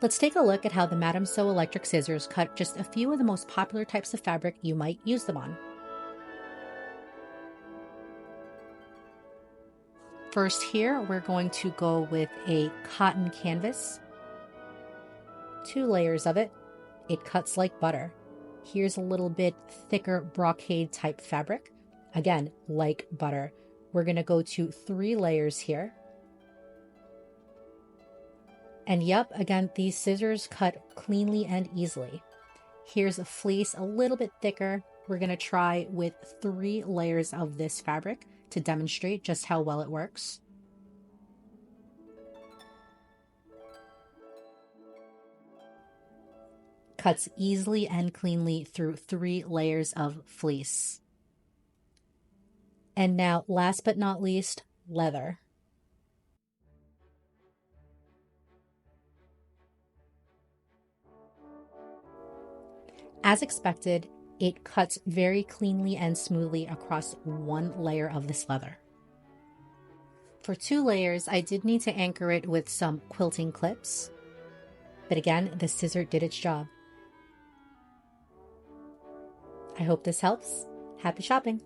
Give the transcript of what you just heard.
Let's take a look at how the Madame Sew electric scissors cut just a few of the most popular types of fabric you might use them on. First here, we're going to go with a cotton canvas, 2 layers of it. It cuts like butter. Here's a little bit thicker brocade type fabric, again, like butter. We're going to go to 3 layers here. And yep, again, these scissors cut cleanly and easily. Here's a fleece, a little bit thicker. We're going to try with 3 layers of this fabric to demonstrate just how well it works. Cuts easily and cleanly through 3 layers of fleece. And now, last but not least, leather. As expected, it cuts very cleanly and smoothly across 1 layer of this leather. For 2 layers, I did need to anchor it with some quilting clips, but again, the scissor did its job. I hope this helps. Happy shopping!